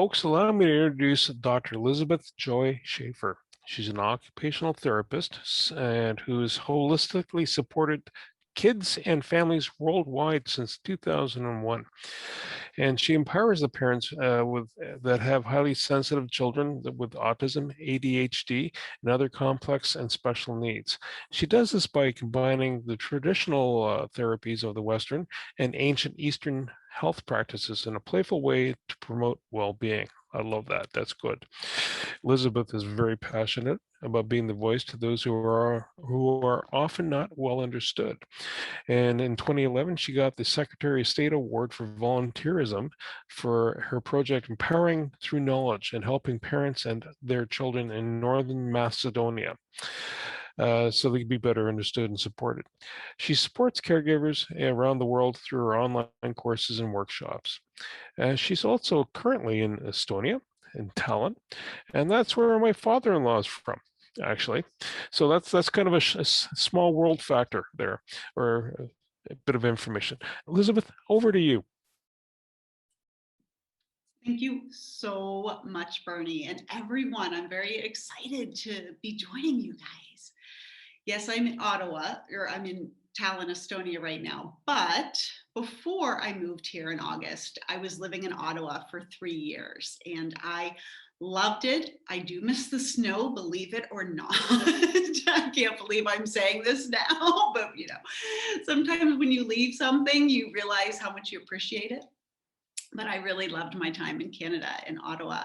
Folks, allow me to introduce Dr. Elizabeth Joy Schaefer. She's an occupational therapist and who has holistically supported kids and families worldwide since 2001. And she empowers the parents that have highly sensitive children with autism, ADHD, and other complex and special needs. She does this by combining the traditional therapies of the Western and ancient Eastern health practices in a playful way to promote well-being. I love that. That's good. Elizabeth is very passionate about being the voice to those who are often not well understood. And in 2011, she got the Secretary of State Award for volunteerism for her project Empowering Through Knowledge and helping parents and their children in Northern Macedonia. So they can be better understood and supported. She supports caregivers around the world through her online courses and workshops. She's also currently in Estonia, in Tallinn, and that's where my father-in-law is from, actually. So that's kind of a small world factor there, or a bit of information. Elizabeth, over to you. Thank you so much, Bernie, and everyone. I'm very excited to be joining you guys. Yes, I'm in Ottawa, or I'm in Tallinn, Estonia right now. But before I moved here in August, I was living in Ottawa for 3 years and I loved it. I do miss the snow, believe it or not. I can't believe I'm saying this now, but sometimes when you leave something, you realize how much you appreciate it. But I really loved my time in Canada, in Ottawa.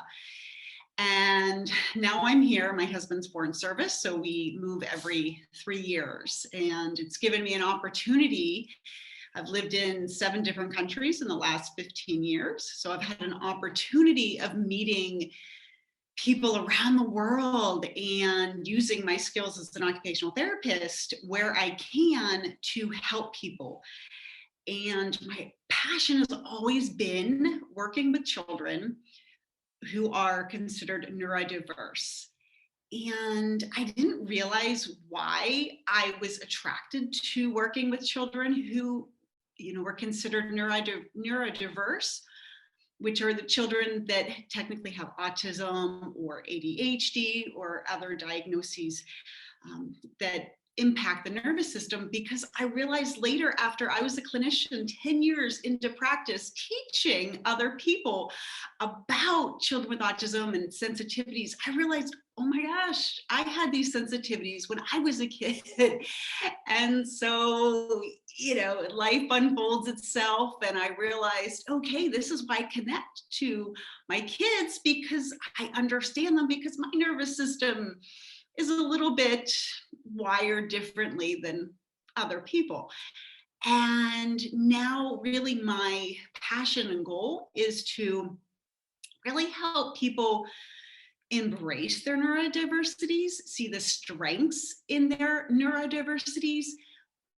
And now I'm here. My husband's foreign service, so we move every 3 years. And it's given me an opportunity. I've lived in 7 different countries in the last 15 years. So I've had an opportunity of meeting people around the world and using my skills as an occupational therapist where I can to help people. And my passion has always been working with children who are considered neurodiverse. And I didn't realize why I was attracted to working with children who, were considered neurodiverse, which are the children that technically have autism or ADHD or other diagnoses that impact the nervous system, because I realized later, after I was a clinician 10 years into practice teaching other people about children with autism and sensitivities, I realized, oh my gosh, I had these sensitivities when I was a kid. And so, life unfolds itself and I realized, okay, this is why I connect to my kids, because I understand them, because my nervous system is a little bit wired differently than other people. And now really my passion and goal is to really help people embrace their neurodiversities, see the strengths in their neurodiversities,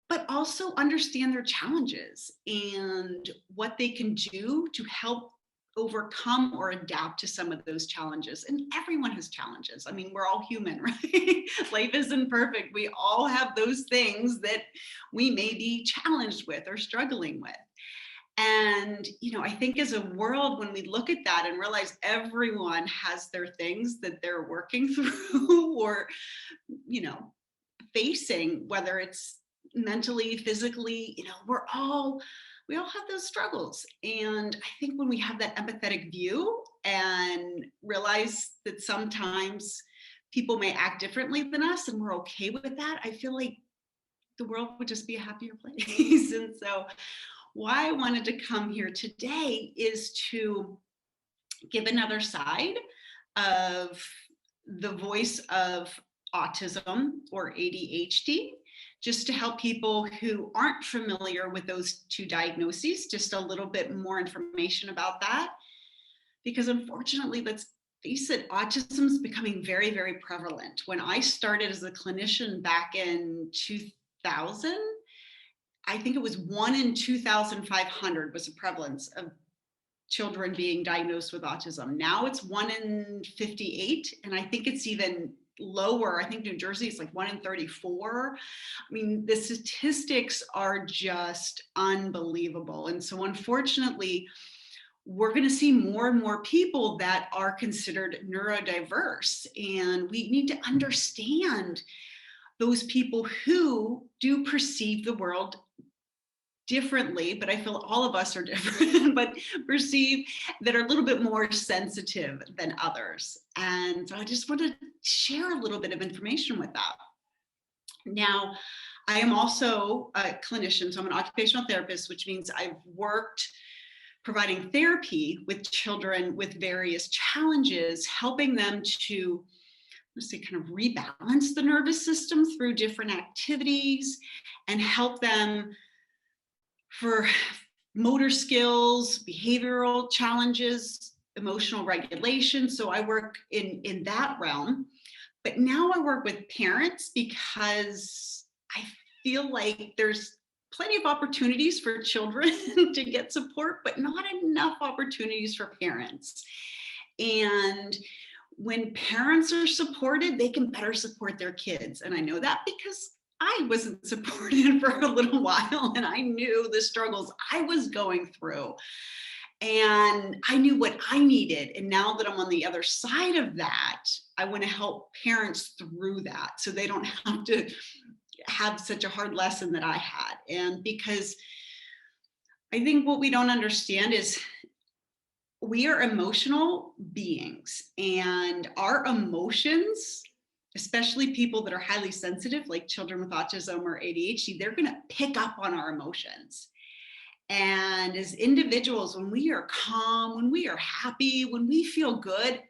but also understand their challenges and what they can do to help overcome or adapt to some of those challenges. And everyone has challenges. I mean, we're all human, right? Life isn't perfect. We all have those things that we may be challenged with or struggling with. And, I think as a world, when we look at that and realize everyone has their things that they're working through or, facing, whether it's mentally, physically, we all have those struggles. And I think when we have that empathetic view and realize that sometimes people may act differently than us and we're okay with that, I feel like the world would just be a happier place. And so why I wanted to come here today is to give another side of the voice of autism or ADHD, just to help people who aren't familiar with those 2 diagnoses, just a little bit more information about that. Because unfortunately, let's face it, autism is becoming very, very prevalent. When I started as a clinician back in 2000, I think it was 1 in 2,500 was the prevalence of children being diagnosed with autism. Now it's 1 in 58, and I think it's even lower. I think New Jersey is like 1 in 34. I mean, the statistics are just unbelievable. And so unfortunately, we're going to see more and more people that are considered neurodiverse. And we need to understand those people who do perceive the world differently, but I feel all of us are different, but perceive that are a little bit more sensitive than others. And so I just want to share a little bit of information with that. Now, I am also a clinician, so I'm an occupational therapist, which means I've worked providing therapy with children with various challenges, helping them to, let's say, kind of rebalance the nervous system through different activities and help them for motor skills, behavioral challenges, emotional regulation. So I work in that realm. But now I work with parents because I feel like there's plenty of opportunities for children to get support, but not enough opportunities for parents. And when parents are supported, they can better support their kids. And I know that because I wasn't supported for a little while, and I knew the struggles I was going through. And I knew what I needed. And now that I'm on the other side of that, I want to help parents through that so they don't have to have such a hard lesson that I had. And because I think what we don't understand is we are emotional beings, and our emotions, especially people that are highly sensitive, like children with autism or ADHD, they're going to pick up on our emotions. And as individuals, when we are calm, when we are happy, when we feel good,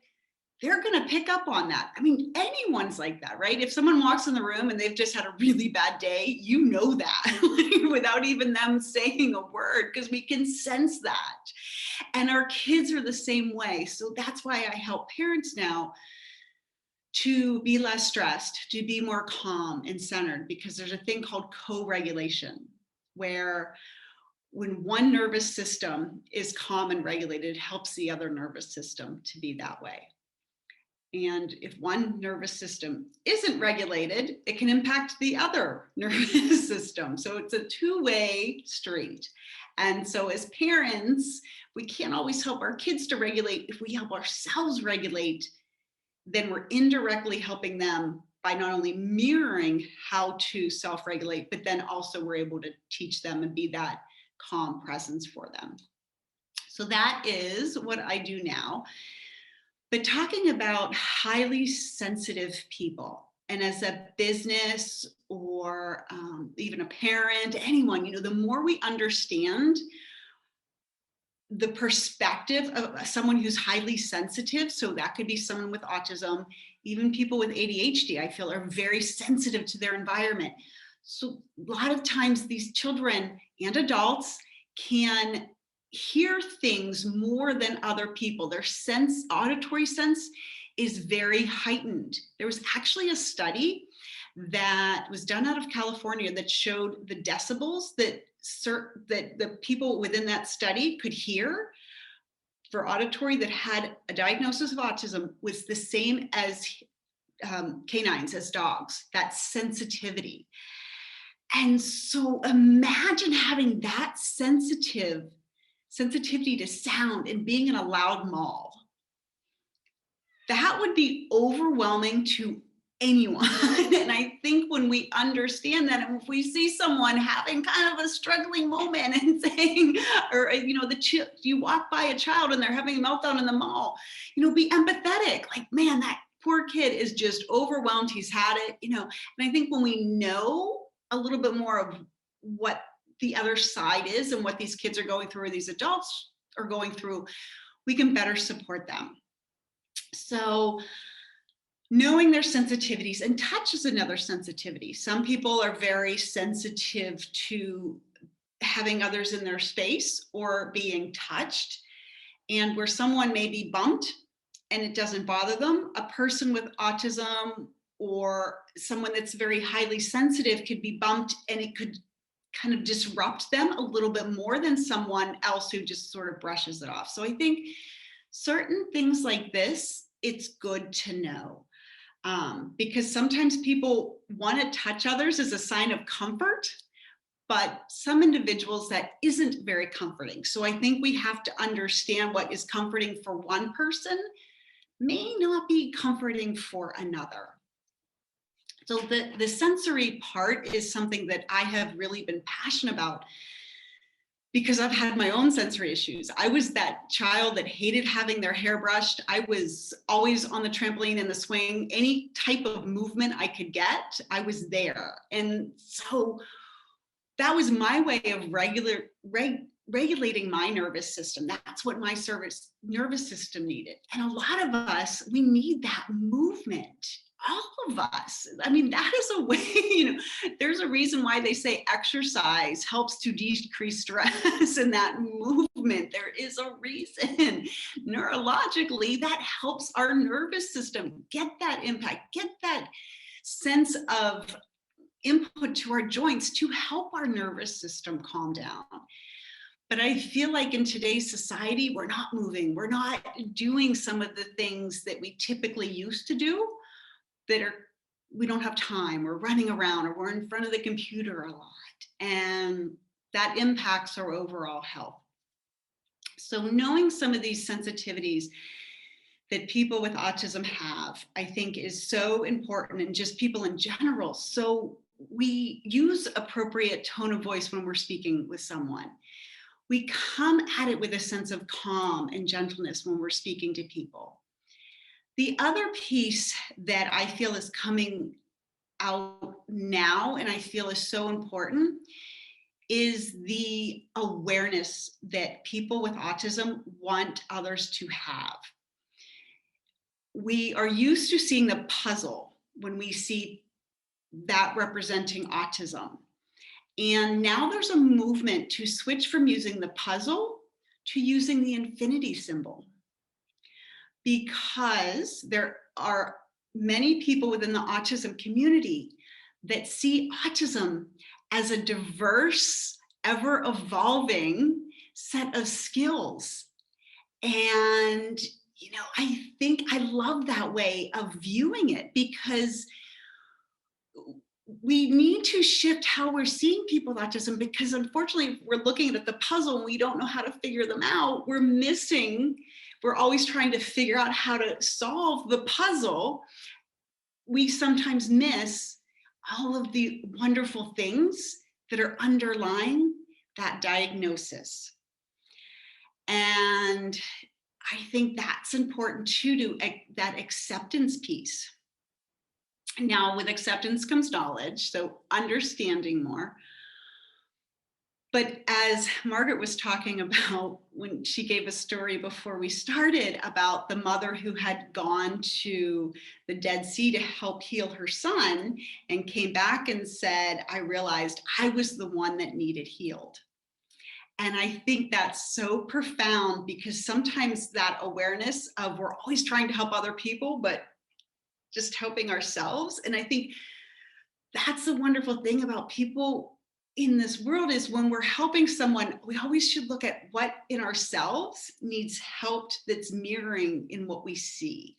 they're going to pick up on that. I mean, anyone's like that, right? If someone walks in the room and they've just had a really bad day, you know that without even them saying a word, because we can sense that. And our kids are the same way. So that's why I help parents now to be less stressed, to be more calm and centered, because there's a thing called co-regulation, where when one nervous system is calm and regulated, it helps the other nervous system to be that way. And if one nervous system isn't regulated, it can impact the other nervous system. So it's a two-way street. And so as parents, we can't always help our kids to regulate. If we help ourselves regulate, then we're indirectly helping them by not only mirroring how to self-regulate, but then also we're able to teach them and be that calm presence for them. So that is what I do now. But talking about highly sensitive people, and as a business or even a parent, anyone, you know, the more we understand the perspective of someone who's highly sensitive, so that could be someone with autism, even people with ADHD, I feel, are very sensitive to their environment. So a lot of times these children and adults can hear things more than other people. Their sense, auditory sense, is very heightened. There was actually a study that was done out of California that showed the decibels that the people within that study could hear for auditory that had a diagnosis of autism was the same as canines, as dogs, that sensitivity. And so imagine having that sensitivity to sound and being in a loud mall. That would be overwhelming to anyone. And I think when we understand that, and if we see someone having kind of a struggling moment and saying, or, you know, you walk by a child and they're having a meltdown in the mall, you know, be empathetic. Like, man, that poor kid is just overwhelmed. He's had it, you know. And I think when we know a little bit more of what the other side is and what these kids are going through or these adults are going through, we can better support them. So knowing their sensitivities, and touch is another sensitivity. Some people are very sensitive to having others in their space or being touched, and where someone may be bumped and it doesn't bother them, a person with autism or someone that's very highly sensitive could be bumped and it could kind of disrupt them a little bit more than someone else who just sort of brushes it off. So I think certain things like this, it's good to know. Because sometimes people want to touch others as a sign of comfort, but some individuals that isn't very comforting. So I think we have to understand what is comforting for one person may not be comforting for another. So the sensory part is something that I have really been passionate about because I've had my own sensory issues. I was that child that hated having their hair brushed. I was always on the trampoline and the swing. Any type of movement I could get, I was there. And so that was my way of regulating my nervous system. That's what my nervous system needed. And a lot of us, we need that movement. All of us. I mean, that is a way, there's a reason why they say exercise helps to decrease stress and that movement. There is a reason. Neurologically, that helps our nervous system get that impact, get that sense of input to our joints to help our nervous system calm down. But I feel like in today's society, we're not moving. We're not doing some of the things that we typically used to do. We don't have time, we're running around, or we're in front of the computer a lot, and that impacts our overall health. So knowing some of these sensitivities that people with autism have, I think is so important, and just people in general. So we use appropriate tone of voice when we're speaking with someone. We come at it with a sense of calm and gentleness when we're speaking to people. The other piece that I feel is coming out now, and I feel is so important, is the awareness that people with autism want others to have. We are used to seeing the puzzle when we see that representing autism. And now there's a movement to switch from using the puzzle to using the infinity symbol, because there are many people within the autism community that see autism as a diverse, ever-evolving set of skills. And, I think I love that way of viewing it, because we need to shift how we're seeing people with autism, because unfortunately, if we're looking at the puzzle and we don't know how to figure them out, we're always trying to figure out how to solve the puzzle. We sometimes miss all of the wonderful things that are underlying that diagnosis. And I think that's important too, to that acceptance piece. Now, with acceptance comes knowledge, so understanding more. But as Margaret was talking about when she gave a story before we started about the mother who had gone to the Dead Sea to help heal her son and came back and said, I realized I was the one that needed healed. And I think that's so profound, because sometimes that awareness of we're always trying to help other people, but just helping ourselves. And I think that's the wonderful thing about people in this world, is when we're helping someone, we always should look at what in ourselves needs helped, that's mirroring in what we see.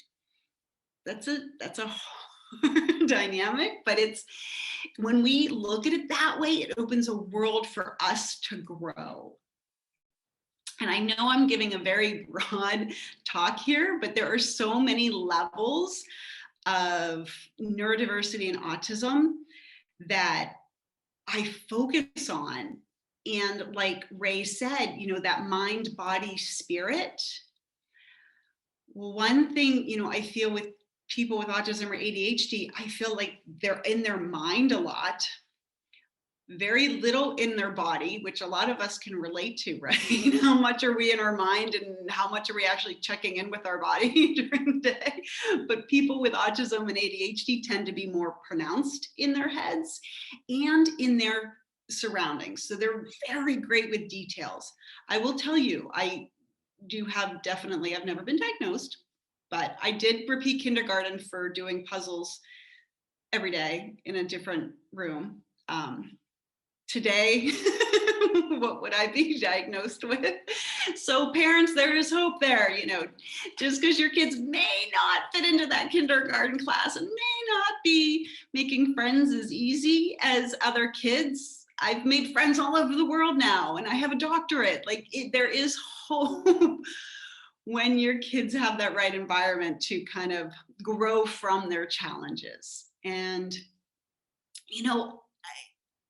That's a hard dynamic, but it's when we look at it that way, it opens a world for us to grow. And I know I'm giving a very broad talk here, but there are so many levels of neurodiversity and autism that I focus on. And like Ray said, that mind, body, spirit. Well, one thing, I feel with people with autism or ADHD, I feel like they're in their mind a lot, very little in their body, which a lot of us can relate to, right? How much are we in our mind and how much are we actually checking in with our body during the day? But people with autism and ADHD tend to be more pronounced in their heads and in their surroundings. So they're very great with details. I will tell you, I do have I've never been diagnosed, but I did repeat kindergarten for doing puzzles every day in a different room. Today, what would I be diagnosed with? So parents, there is hope there, just because your kids may not fit into that kindergarten class and may not be making friends as easy as other kids, I've made friends all over the world now, and I have a doctorate. Like there is hope when your kids have that right environment to kind of grow from their challenges. And, you know,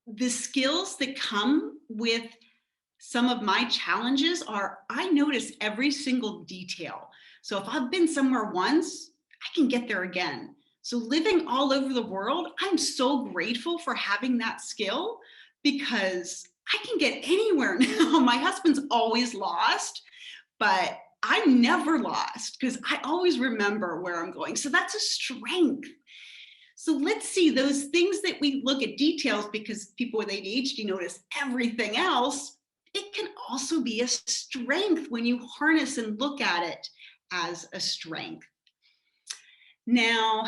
the skills that come with some of my challenges are I notice every single detail. So if I've been somewhere once, I can get there again. So living all over the world, I'm so grateful for having that skill because I can get anywhere now. My husband's always lost, but I'm never lost because I always remember where I'm going. So that's a strength. So let's see those things that we look at details because people with ADHD notice everything else. It can also be a strength when you harness and look at it as a strength. Now,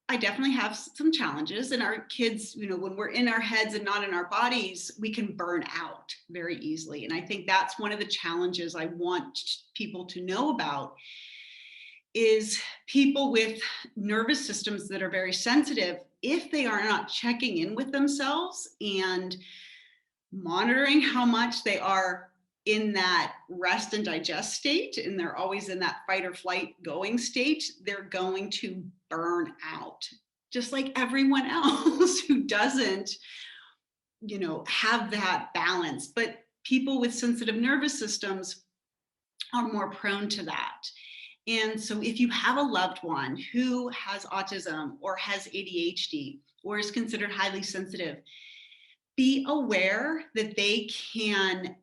I definitely have some challenges, and our kids, you know, when we're in our heads and not in our bodies, we can burn out very easily. And I think that's one of the challenges I want people to know about is people with nervous systems that are very sensitive, if they are not checking in with themselves and monitoring how much they are in that rest and digest state, and they're always in that fight or flight going state, they're going to burn out, just like everyone else who doesn't, you know, have that balance. But people with sensitive nervous systems are more prone to that. And so if you have a loved one who has autism or has ADHD or is considered highly sensitive, be aware that they can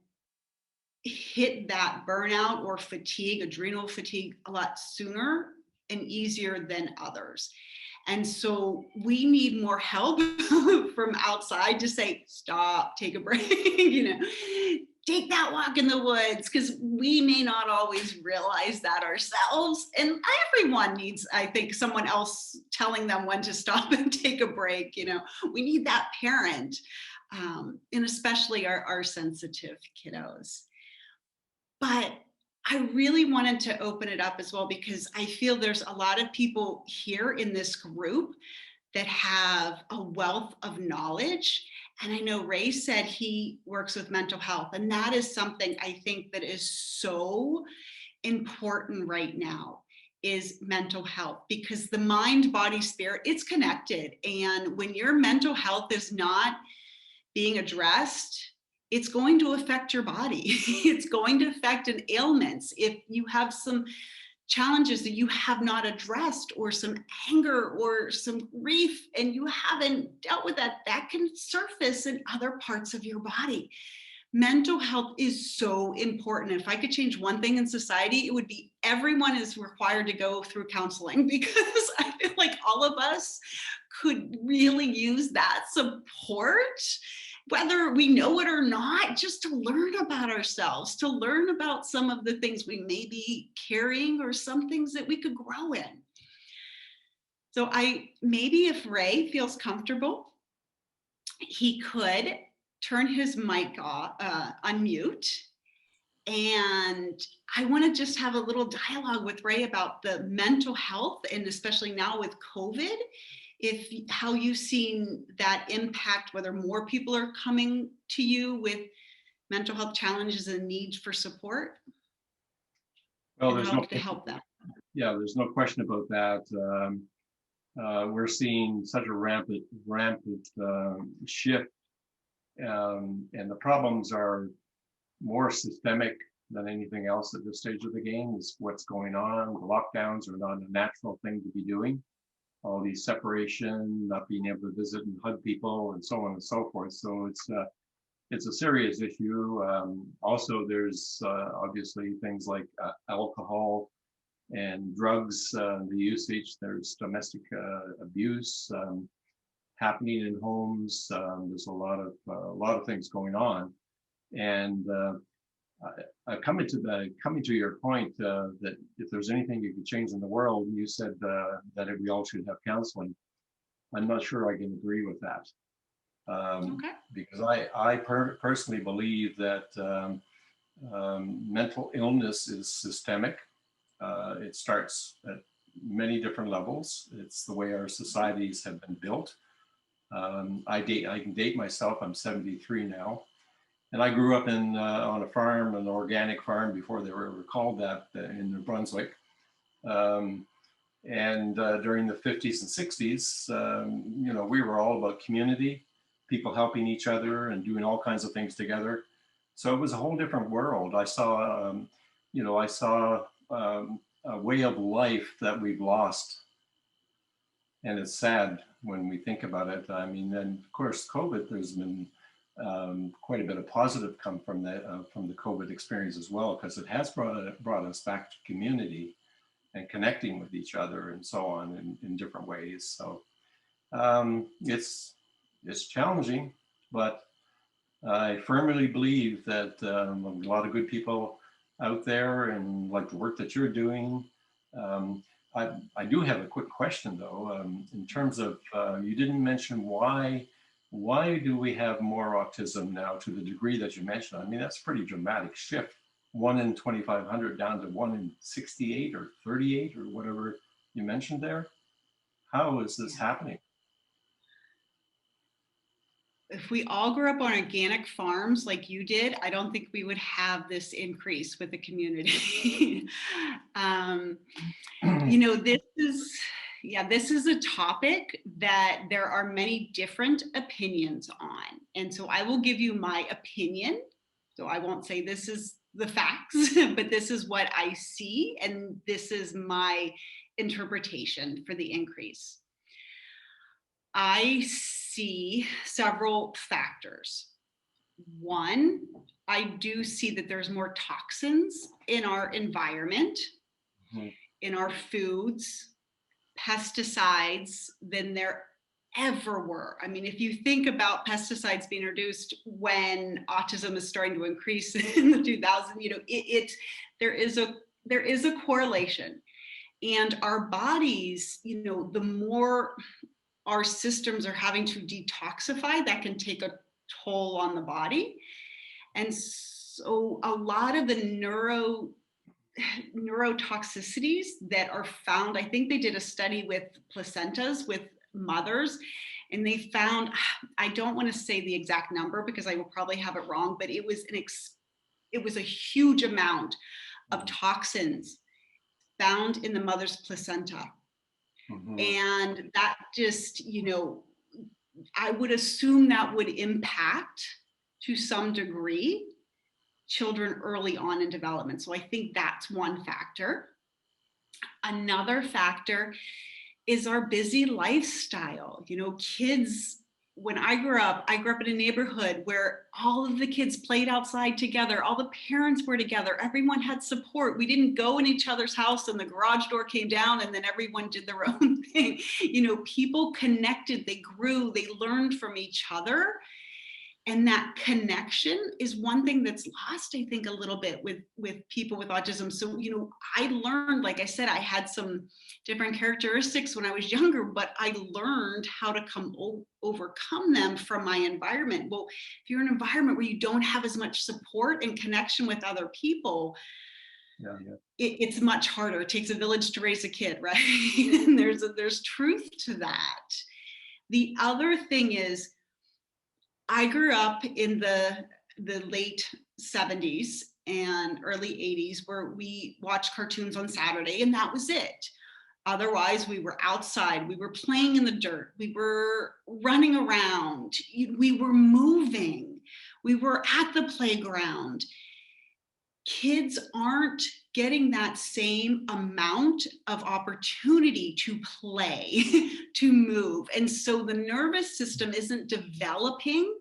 hit that burnout or fatigue, adrenal fatigue, a lot sooner and easier than others. And so we need more help from outside to say, stop, take a break, you know, take that walk in the woods, because we may not always realize that ourselves. And everyone needs, I think, someone else telling them when to stop and take a break. You know, we need that parent, and especially our sensitive kiddos. But I really wanted to open it up as well because I feel there's a lot of people here in this group that have a wealth of knowledge. And I know Ray said he works with mental health, and that is something I think that is so important right now is mental health, because the mind, body, spirit, it's connected. And when your mental health is not being addressed, it's going to affect your body. It's going to affect an ailments. If you have some challenges that you have not addressed, or some anger or some grief, and you haven't dealt with that, that can surface in other parts of your body. Mental health is so important. If I could change one thing in society, it would be everyone is required to go through counseling, because I feel like all of us could really use that support, whether we know it or not, just to learn about ourselves, to learn about some of the things we may be carrying or some things that we could grow in. So maybe if Ray feels comfortable, he could turn his mic off, unmute. And I want to just have a little dialogue with Ray about the mental health, and especially now with COVID, how you've seen that impact, whether more people are coming to you with mental health challenges and needs for support. Well, and there's how no to help them. Yeah, there's no question about that. We're seeing such a rampant shift, and the problems are more systemic than anything else at this stage of the game. Is what's going on. The lockdowns are not a natural thing to be doing. All these separation, not being able to visit and hug people, and so on and so forth. So it's a serious issue. Also, there's obviously things like alcohol and drugs, the usage. There's domestic abuse happening in homes. There's a lot of things going on, and coming to your point that if there's anything you could change in the world, you said that we all should have counseling. I'm not sure I can agree with that. Okay. Because I personally believe that mental illness is systemic. It starts at many different levels. It's the way our societies have been built. I can date myself. I'm 73 now. And I grew up on a farm, an organic farm, before they were ever called that, in New Brunswick. During the 50s and 60s, we were all about community, people helping each other and doing all kinds of things together. So it was a whole different world. I saw a way of life that we've lost. And it's sad when we think about it. I mean, and of course, COVID, there's been quite a bit of positive come from the COVID experience as well, because it has brought us back to community and connecting with each other and so on in different ways. So it's challenging, but I firmly believe that a lot of good people out there, and like the work that you're doing. I do have a quick question though, in terms of, you didn't mention why do we have more autism now to the degree that you mentioned? I mean, that's a pretty dramatic shift. 1 in 2,500 down to 1 in 68 or 38 or whatever you mentioned there. How is this happening? If we all grew up on organic farms like you did, I don't think we would have this increase with the community. This is a topic that there are many different opinions on. And so I will give you my opinion. So I won't say this is the facts, but this is what I see, and this is my interpretation for the increase. I see several factors. One, I do see that there's more toxins in our environment, in our foods, pesticides than there ever were. I mean, if you think about pesticides being introduced when autism is starting to increase in the 2000s, there is a correlation. And our bodies, the more our systems are having to detoxify, that can take a toll on the body. And so a lot of the neurotoxicities that are found, I think they did a study with placentas, with mothers, and they found, I don't want to say the exact number because I will probably have it wrong, but it was a huge amount of toxins found in the mother's placenta. And that just, I would assume that would impact to some degree children early on in development. So I think that's one factor. Another factor is our busy lifestyle. Kids, when I grew up in a neighborhood where all of the kids played outside together, all the parents were together, everyone had support. We didn't go in each other's house and the garage door came down and then everyone did their own thing. People connected, they grew, they learned from each other. And that connection is one thing that's lost, I think, a little bit with people with autism. So, I learned, like I said, I had some different characteristics when I was younger, but I learned how to overcome them from my environment. Well, if you're in an environment where you don't have as much support and connection with other people, it's much harder. It takes a village to raise a kid, right? And there's truth to that. The other thing is, I grew up in the late 70s and early 80s where we watched cartoons on Saturday and that was it. Otherwise, we were outside, we were playing in the dirt, we were running around, we were moving, we were at the playground. Kids aren't getting that same amount of opportunity to play, to move. And so the nervous system isn't developing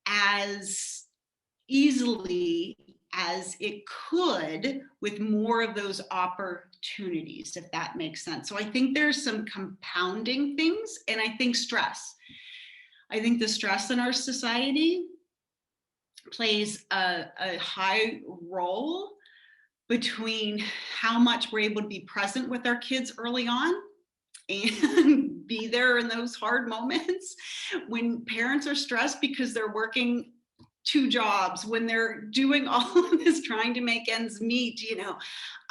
as easily as it could with more of those opportunities, if that makes sense. So I think there's some compounding things, and I think stress. I think the stress in our society plays a high role between how much we're able to be present with our kids early on and be there in those hard moments when parents are stressed because they're working two jobs, when they're doing all of this trying to make ends meet, you know,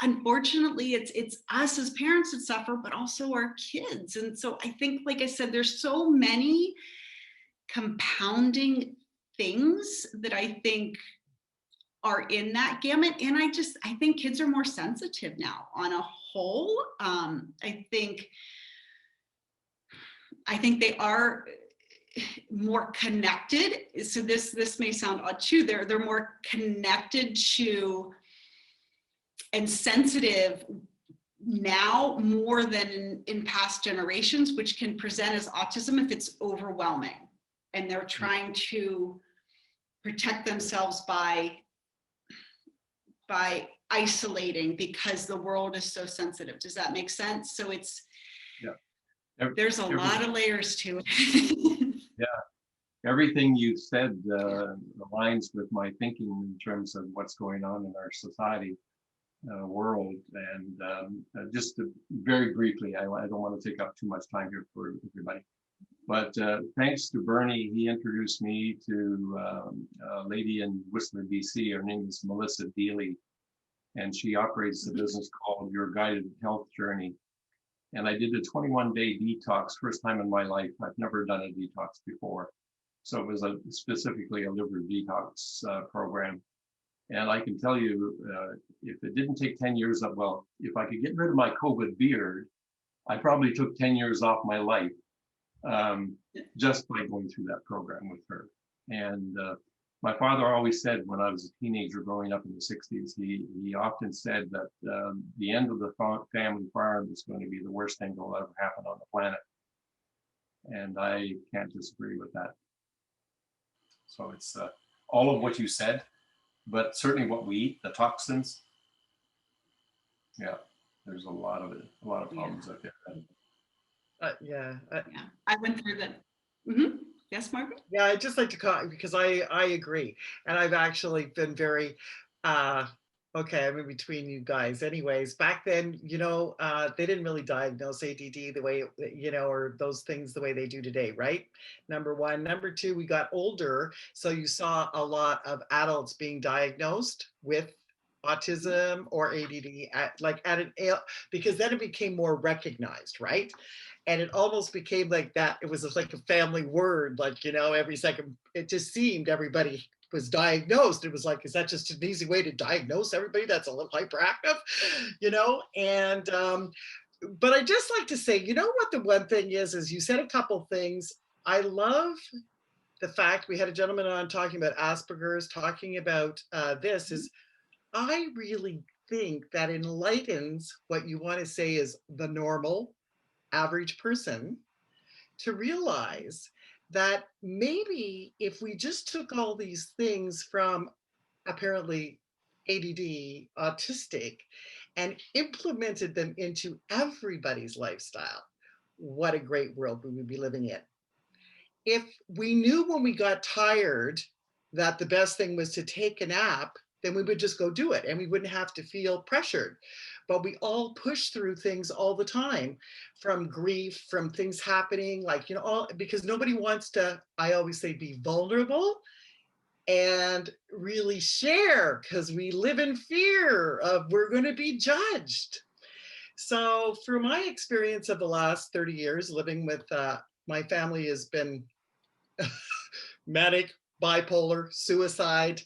unfortunately it's us as parents that suffer, but also our kids. And so I think, like I said, there's so many compounding things that I think are in that gamut. And I think kids are more sensitive now on a whole. I think they are more connected. So this may sound odd too. They're more connected to and sensitive now more than in past generations, which can present as autism if it's overwhelming and they're trying to protect themselves by isolating because the world is so sensitive. Does that make sense? So it's, there's a lot of layers to it. Yeah, everything you said aligns with my thinking in terms of what's going on in our society, world. And just very briefly, I don't want to take up too much time here for everybody. But thanks to Bernie, he introduced me to a lady in Whistler, BC. Her name is Melissa Deely, and she operates a business called Your Guided Health Journey. And I did a 21-day detox, first time in my life. I've never done a detox before. So it was specifically a liver detox program. And I can tell you, if it didn't take 10 years of, well, if I could get rid of my COVID beard, I probably took 10 years off my life just by going through that program with her. And my father always said when I was a teenager growing up in the 60s, he often said that the end of the family farm is going to be the worst thing that will ever happen on the planet. And I can't disagree with that. So it's all of what you said, but certainly what we eat, the toxins. Yeah, there's a lot of it, a lot of problems out there. Yeah, I went through that. Mm-hmm. Yes, Margaret? Yeah, I'd just like to call because I agree. And I've actually been very, okay, I'm in between you guys. Anyways, back then, you know, they didn't really diagnose ADD the way, you know, or those things the way they do today, right? Number one. Number two, we got older. So you saw a lot of adults being diagnosed with autism or ADD because then it became more recognized, right? And it almost became like that. It was like a family word, like, you know, every second, it just seemed everybody was diagnosed. It was like, is that just an easy way to diagnose everybody that's a little hyperactive, you know? And, but I just like to say, you know what the one thing is you said a couple things. I love the fact we had a gentleman on talking about Asperger's, talking about this is, I really think that enlightens what you want to say is the normal average person to realize that maybe if we just took all these things from apparently ADD, autistic, and implemented them into everybody's lifestyle, what a great world we would be living in. If we knew when we got tired that the best thing was to take a nap, then we would just go do it and we wouldn't have to feel pressured. But we all push through things all the time, from grief, from things happening, like, you know, all because nobody wants to, I always say, be vulnerable and really share because we live in fear of we're going to be judged. So through my experience of the last 30 years living with my family has been manic, bipolar, suicide,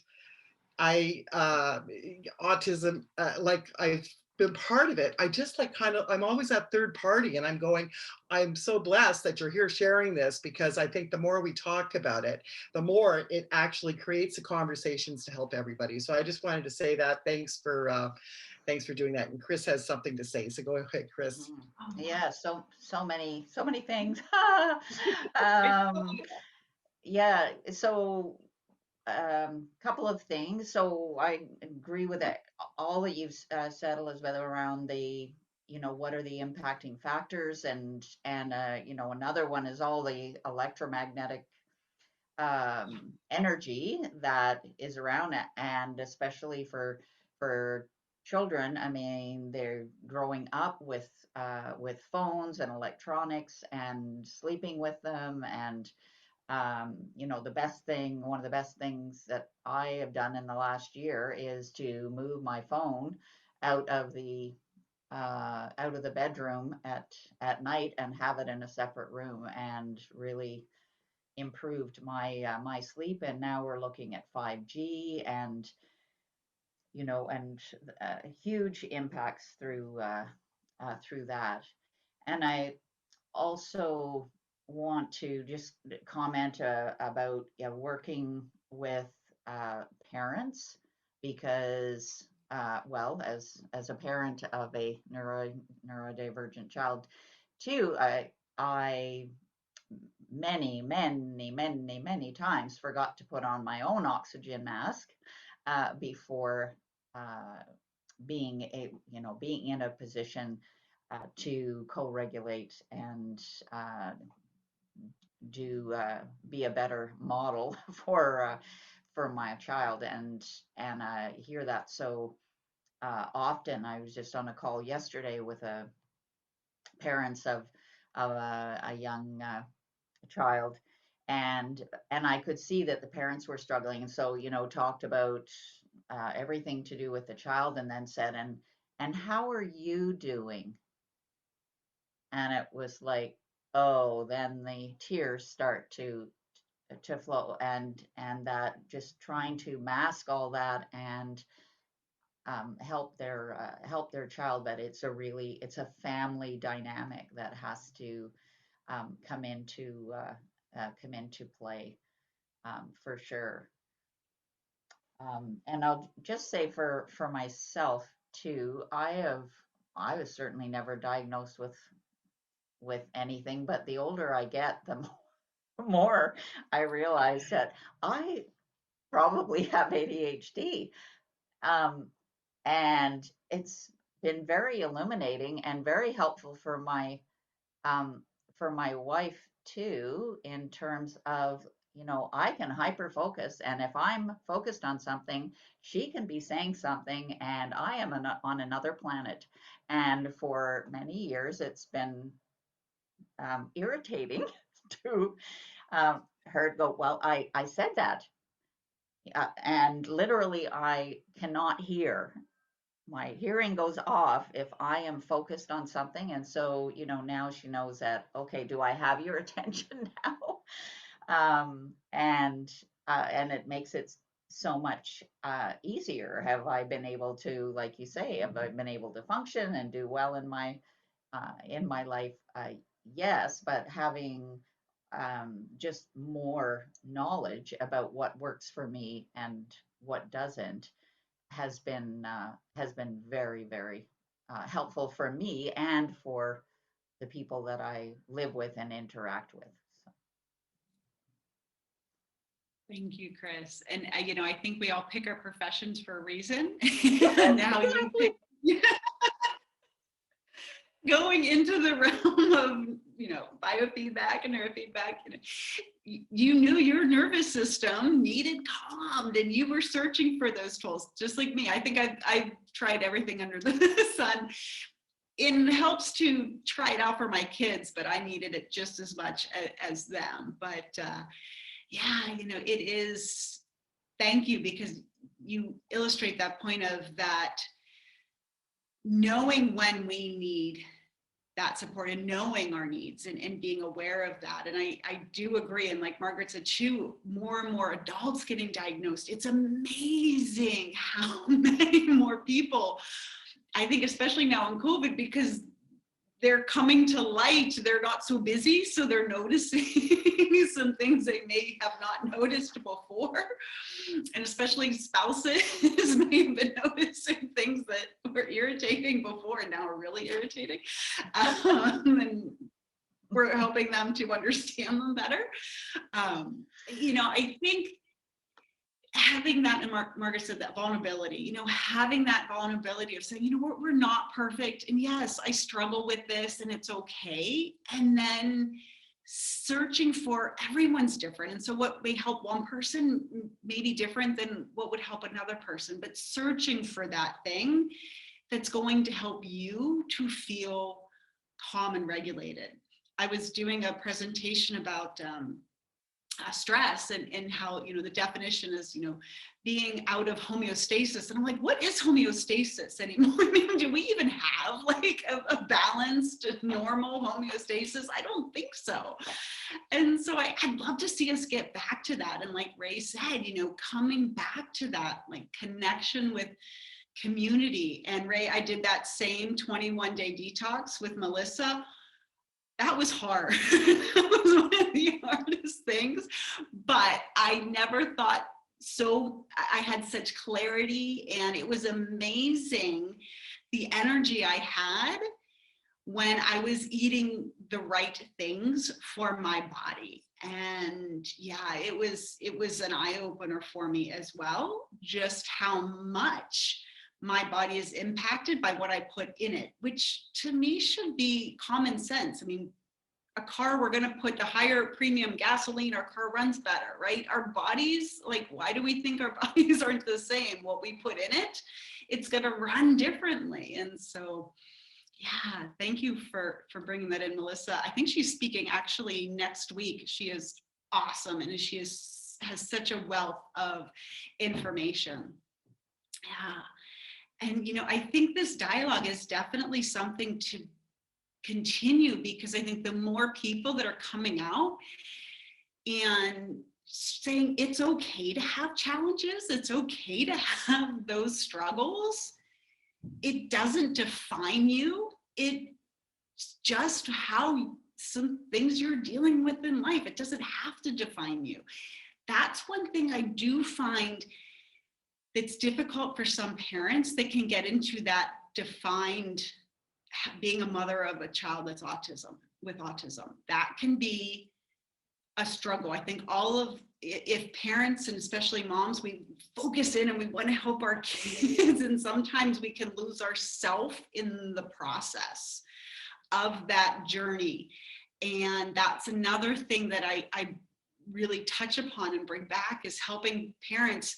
autism, like I've been part of it. I just like I'm always that third party and I'm going, I'm so blessed that you're here sharing this because I think the more we talk about it, the more it actually creates the conversations to help everybody. So I just wanted to say that. Thanks for doing that. And Chris has something to say. So go ahead, Chris. Yeah, so many things. Yeah, so couple of things. So I agree with it, all that you've said, Elizabeth, around the, you know, what are the impacting factors, and you know, another one is all the electromagnetic energy that is around it, and especially for children. I mean, they're growing up with phones and electronics and sleeping with them, and you know, one of the best things that I have done in the last year is to move my phone out of the bedroom at night and have it in a separate room, and really improved my sleep. And now we're looking at 5G, and you know, and huge impacts through that. And I also want to just comment about working with parents, because well, as a parent of a neurodivergent child too, I many times forgot to put on my own oxygen mask before being in a position to co-regulate and be a better model for my child. And I hear that so often. I was just on a call yesterday with parents of a young child, and I could see that the parents were struggling, and so talked about everything to do with the child, and then said, and how are you doing? And it was like, oh, then the tears start to flow, and that just trying to mask all that and help their child. But it's a family dynamic that has to come into play, for sure. And I'll just say for myself too, I was certainly never diagnosed with anything, but the older I get, the more I realize that I probably have ADHD. And it's been very illuminating and very helpful for my wife too, in terms of, I can hyper focus, and if I'm focused on something, she can be saying something and I am on another planet. And for many years, it's been irritating to her go, well, I said that. And literally, I cannot hear. My hearing goes off if I am focused on something. And so, now she knows that, okay, do I have your attention now? And it makes it so much easier. Have I been able to, like you say, have I been able to function and do well in my life? Yes, but having just more knowledge about what works for me and what doesn't has been very, very helpful for me and for the people that I live with and interact with. So. Thank you, Chris. And I think we all pick our professions for a reason. Now you pick going into the realm of biofeedback and neurofeedback. You knew your nervous system needed calmed, and you were searching for those tools, just like me. I think I've tried everything under the sun. It helps to try it out for my kids, but I needed it just as much as them. But it is. Thank you, because you illustrate that point of that knowing when we need that support and knowing our needs and being aware of that. And I do agree. And like Margaret said too, more and more adults getting diagnosed. It's amazing how many more people, I think, especially now in COVID, because they're coming to light, they're not so busy, so they're noticing some things they may have not noticed before. And especially spouses may have been noticing things that were irritating before and now are really irritating. And we're helping them to understand them better. I think having that, and Margaret said that vulnerability, having that vulnerability of saying, we're not perfect. And yes, I struggle with this and it's okay. And then searching for, everyone's different. And so what may help one person may be different than what would help another person, but searching for that thing that's going to help you to feel calm and regulated. I was doing a presentation about stress, and how, the definition is, being out of homeostasis. And I'm like, what is homeostasis anymore? I mean, do we even have like a balanced, normal homeostasis? I don't think so. And so I'd love to see us get back to that. And like Ray said, coming back to that like connection with community. And Ray, I did that same 21-day detox with Melissa. That was hard. That was one of the hardest things, but I never thought so. I had such clarity, and it was amazing the energy I had when I was eating the right things for my body. And yeah, it was an eye-opener for me as well, just how much my body is impacted by what I put in it, which to me should be common sense. I mean, a car, we're going to put the higher premium gasoline, our car runs better, right? Our bodies, like, why do we think our bodies aren't the same? What we put in it, it's going to run differently. And so, yeah, thank you for bringing that in, Melissa. I think she's speaking actually next week. She is awesome, and she has such a wealth of information. Yeah. And, I think this dialogue is definitely something to continue, because I think the more people that are coming out and saying it's okay to have challenges, it's okay to have those struggles, it doesn't define you. It's just how some things you're dealing with in life. It doesn't have to define you. That's one thing I do find it's difficult for some parents that can get into that defined, being a mother of a child that's with autism. That can be a struggle. I think if parents, and especially moms, we focus in and we want to help our kids, and sometimes we can lose ourselves in the process of that journey. And that's another thing that I really touch upon and bring back, is helping parents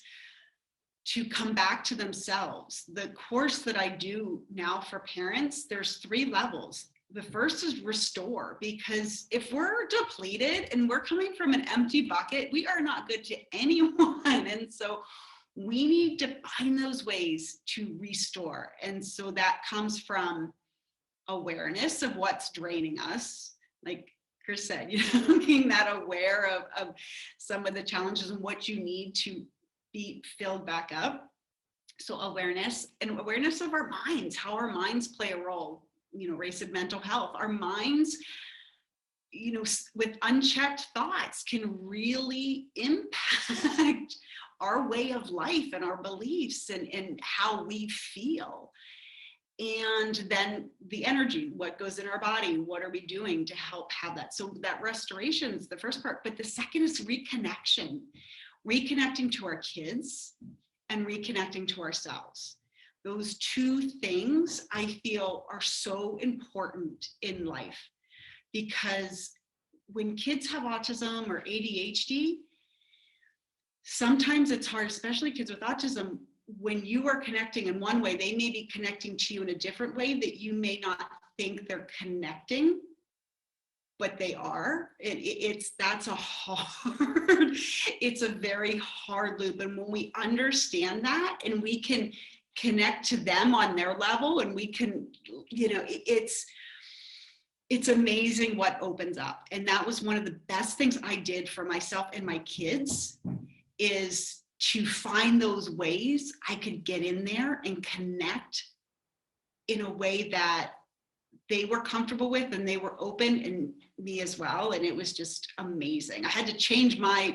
to come back to themselves. The course that I do now for parents, there's 3 levels. The first is restore, because if we're depleted and we're coming from an empty bucket, we are not good to anyone. And so we need to find those ways to restore. And so that comes from awareness of what's draining us. Like Chris said, being that aware of some of the challenges and what you need to be filled back up. So awareness, and awareness of our minds, how our minds play a role. Ray said mental health. Our minds, with unchecked thoughts, can really impact our way of life and our beliefs and how we feel. And then the energy, what goes in our body, what are we doing to help have that? So that restoration is the first part, but the second is reconnecting to our kids and reconnecting to ourselves. Those 2 things I feel are so important in life, because when kids have autism or ADHD, sometimes it's hard, especially kids with autism. When you are connecting in one way, they may be connecting to you in a different way that you may not think they're connecting, but they are. That's a hard, it's a very hard loop. And when we understand that and we can connect to them on their level, and we can, it's amazing what opens up. And that was one of the best things I did for myself and my kids, is to find those ways I could get in there and connect in a way that they were comfortable with, and they were open, and me as well. And it was just amazing. I had to change my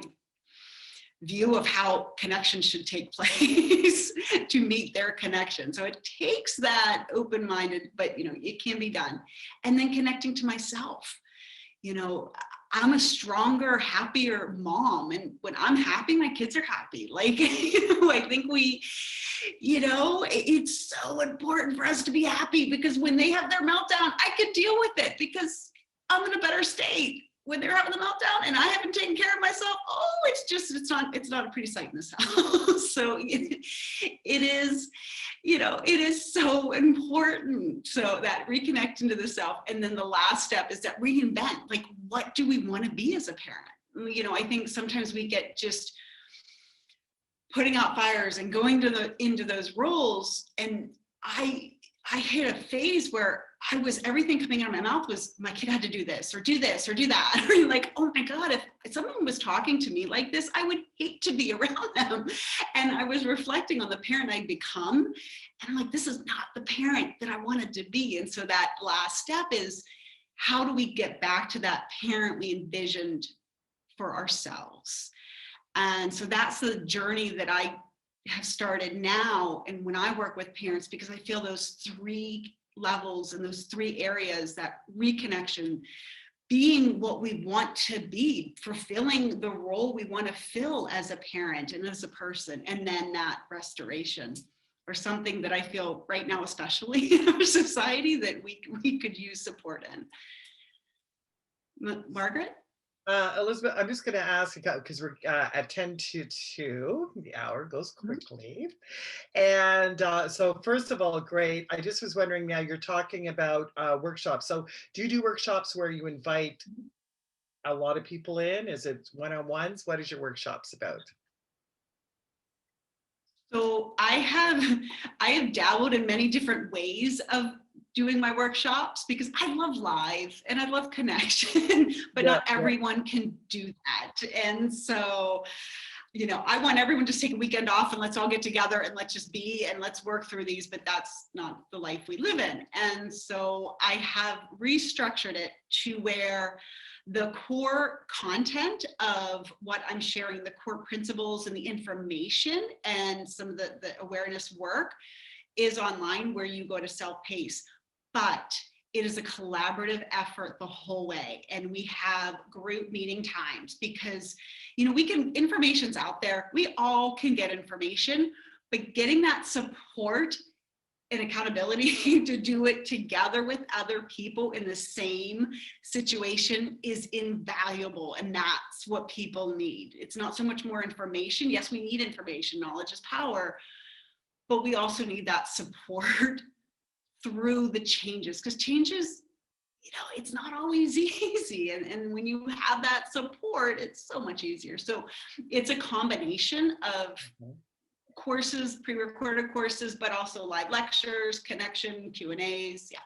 view of how connection should take place to meet their connection. So it takes that open-minded, but it can be done. And then connecting to myself. I'm a stronger, happier mom. And when I'm happy, my kids are happy. Like, I think it's so important for us to be happy, because when they have their meltdown, I can deal with it because I'm in a better state. When they're having a meltdown and I haven't taken care of myself, it's not a pretty sight in this house. So it is so important. So that reconnecting to the self. And then the last step is that reinvent, like, what do we want to be as a parent? you know, I think sometimes we get just putting out fires and going to into those roles. And I hit a phase where everything coming out of my mouth was, my kid had to do this or do that. Or like, oh my God, if someone was talking to me like this, I would hate to be around them. And I was reflecting on the parent I'd become. And I'm like, this is not the parent that I wanted to be. And so that last step is, how do we get back to that parent we envisioned for ourselves? And so that's the journey that I have started now. And when I work with parents, because I feel those 3 levels and those 3 areas, that reconnection, being what we want to be, fulfilling the role we want to fill as a parent and as a person, and then that restoration, or something that I feel right now, especially in our society, that we could use support in. Margaret? Elizabeth, I'm just going to ask, because we're at 10 to 2, the hour goes quickly. And so first of all, great. I just was wondering, now you're talking about workshops. So do you do workshops where you invite a lot of people in? Is it one-on-ones? What is your workshops about? So I have dabbled in many different ways of doing my workshops, because I love live and I love connection, but not everyone can do that. And so, you know, I want everyone to just take a weekend off and let's all get together and let's just be and let's work through these, but that's not the life we live in. And so I have restructured it to where the core content of what I'm sharing, the core principles and the information and some of the awareness work, is online, where you go to self-pace. But it is a collaborative effort the whole way. And we have group meeting times, because, you know, information's out there. We all can get information, but getting that support and accountability to do it together with other people in the same situation is invaluable. And that's what people need. It's not so much more information. Yes, we need information. Knowledge is power. But we also need that support through the changes, because changes, you know, it's not always easy. And when you have that support, it's so much easier. So it's a combination of courses, pre-recorded courses, but also live lectures, connection, Q&As. Yeah.